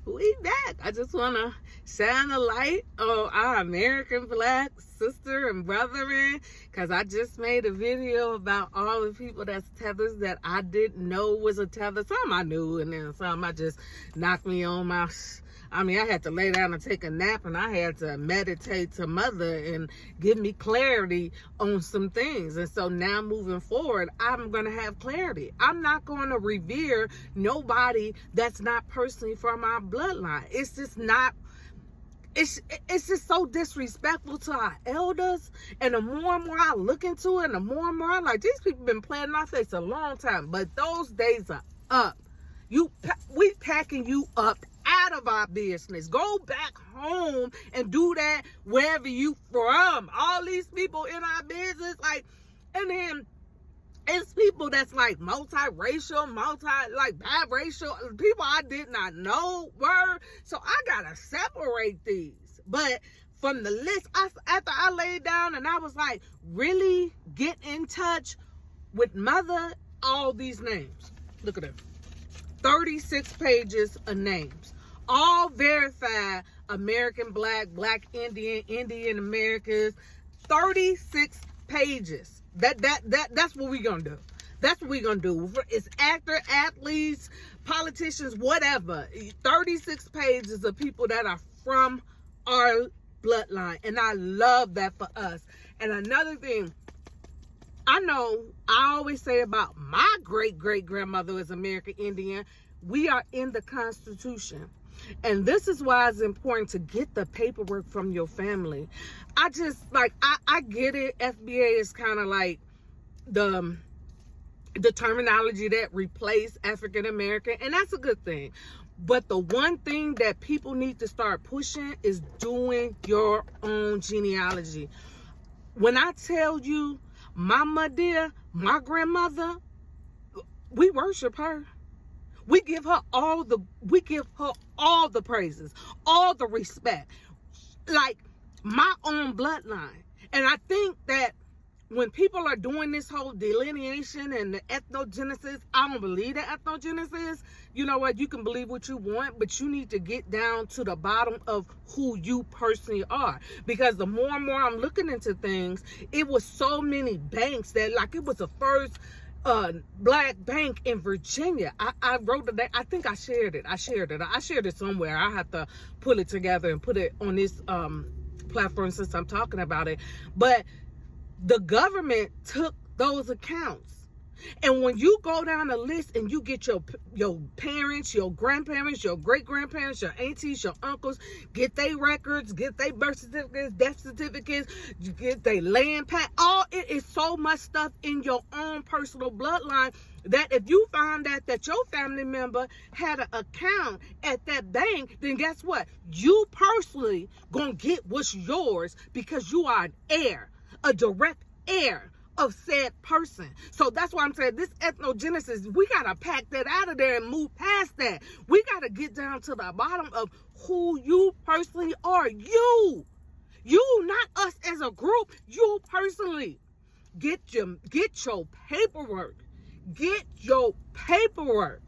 We back. I just want to shine a light on our American black sister and brethren, because I just made a video about all the people that's tethers that I didn't know was a tether. Some I knew, and then some I just knocked me on my... I had to lay down and take a nap, and I had to meditate to Mother and give me clarity on some things. And so now moving forward, I'm going to have clarity. I'm not going to revere nobody that's not personally from our bloodline. It's just not, it's just so disrespectful to our elders. And the more and more I look into it, and the more and more I'm like, these people been playing my face a long time, but those days are up. We packing you up out of our business. Go back home and do that wherever you from. All these people in our business, and then it's people that's like multiracial, biracial, people I did not know were. So I gotta separate these. But from the list, after I laid down and I was like, really get in touch with Mother, all these names. Look at them. 36 pages of names. All verified American black, black Indian, Indian Americans. 36 pages. That's what we're gonna do. That's what we're gonna do. It's actor, athletes, politicians, whatever. 36 pages of people that are from our bloodline. And I love that for us. And another thing, I know I always say about my great-great-grandmother was American Indian. We are in the Constitution. And this is why it's important to get the paperwork from your family. I get it. FBA is kind of like the terminology that replaced African American, and that's a good thing. But the one thing that people need to start pushing is doing your own genealogy. When I tell you, Mama dear, my grandmother, we worship her. We give her all the praises, all the respect, like my own bloodline. And I think that when people are doing this whole delineation and the ethnogenesis, I don't believe the ethnogenesis. You know what? You can believe what you want, but you need to get down to the bottom of who you personally are. Because the more and more I'm looking into things, it was so many banks that, like, it was the first black bank in Virginia. I wrote it. I think I shared it. I shared it somewhere. I have to pull it together and put it on this platform since I'm talking about it. But the government took those accounts. And when you go down the list and you get your parents, your grandparents, your great-grandparents, your aunties, your uncles, get their records, get their birth certificates, death certificates, you get their land pack, it is so much stuff in your own personal bloodline that if you find out that your family member had an account at that bank, then guess what? You personally gonna get what's yours because you are an heir, a direct heir of said person. So that's why I'm saying this ethnogenesis, we got to pack that out of there and move past that. We got to get down to the bottom of who you personally are. You, not us as a group. You personally. Get your paperwork. Get your paperwork.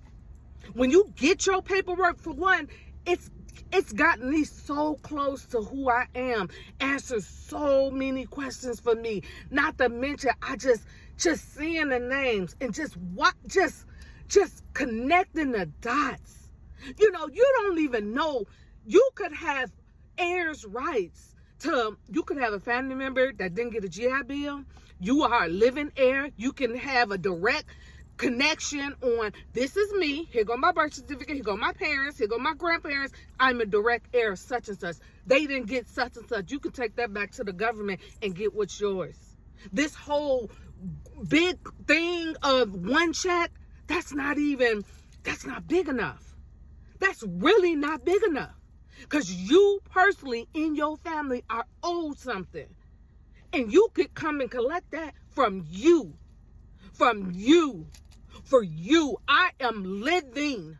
When you get your paperwork, for one, it's gotten me so close to who I am. Answers so many questions for me. Not to mention, I just seeing the names and just connecting the dots. You know, you don't even know. You could have heirs' rights to. You could have a family member that didn't get a GI Bill. You are a living heir. You can have a direct connection on, this is me, here go my birth certificate, here go my parents, here go my grandparents, I'm a direct heir of such and such. They didn't get such and such. You can take that back to the government and get what's yours. This whole big thing of one check, that's not big enough. That's really not big enough. Because you personally in your family are owed something. And you could come and collect that from you. From you. For you. I am living.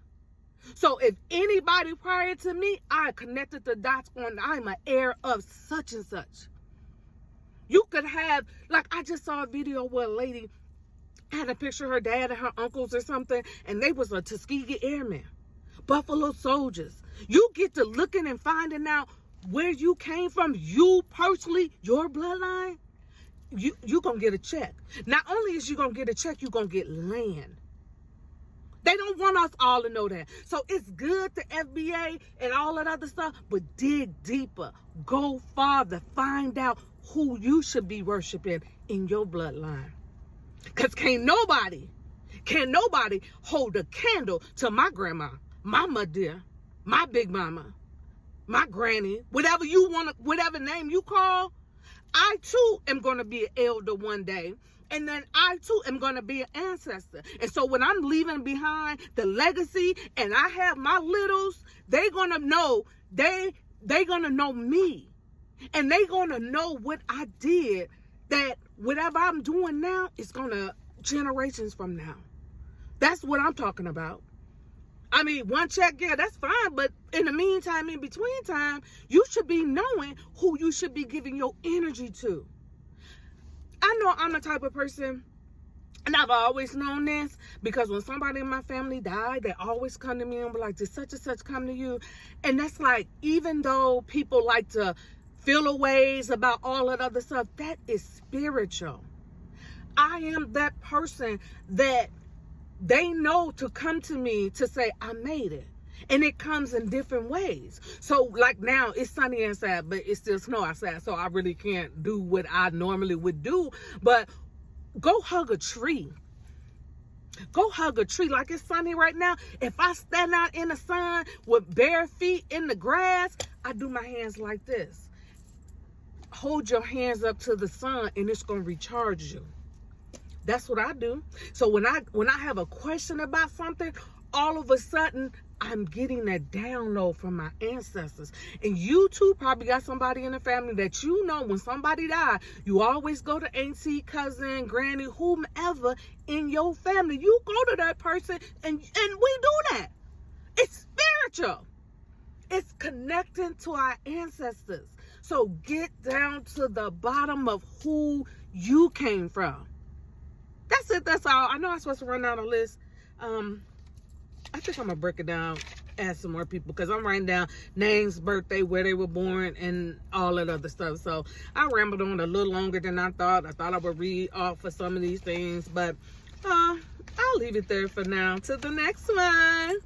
So if anybody prior to me, I connected the dots on I'm an heir of such and such. You could have, like, I just saw a video where a lady had a picture of her dad and her uncles or something, and they was a Tuskegee Airmen, Buffalo Soldiers. You get to looking and finding out where you came from, you personally, your bloodline, you gonna get a check. Not only is you gonna get a check, you gonna get land. They don't want us all to know that. So it's good, the FBA and all that other stuff, but dig deeper. Go farther. Find out who you should be worshiping in your bloodline. Because can't nobody hold a candle to my grandma, my mother, my big mama, my granny, whatever you want, whatever name you call. I too am going to be an elder one day. And then I too am going to be an ancestor. And so when I'm leaving behind the legacy and I have my littles, they're going to know, they're going to know me. And they're going to know what I did, that whatever I'm doing now is going to generations from now. That's what I'm talking about. I mean, one check, yeah, that's fine. But in the meantime, in between time, you should be knowing who you should be giving your energy to. I know I'm the type of person, and I've always known this, because when somebody in my family died, they always come to me and be like, did such and such come to you? And that's like, even though people like to feel a ways about all that other stuff, that is spiritual. I am that person that they know to come to me to say, I made it. And it comes in different ways. So like now it's sunny outside, but it's still snow outside. So I really can't do what I normally would do. But go hug a tree. Go hug a tree. Like it's sunny right now. If I stand out in the sun with bare feet in the grass, I do my hands like this. Hold your hands up to the sun and it's going to recharge you. That's what I do. So when I have a question about something, all of a sudden I'm getting that download from my ancestors. And you too probably got somebody in the family that you know when somebody died, you always go to auntie, cousin, granny, whomever in your family. You go to that person and we do that. It's spiritual. It's connecting to our ancestors. So get down to the bottom of who you came from. That's it. That's all. I know I'm supposed to run down a list. I think I'm going to break it down, add some more people, because I'm writing down names, birthday, where they were born, and all that other stuff. So I rambled on a little longer than I thought. I thought I would read off for some of these things, but I'll leave it there for now. Till the next one.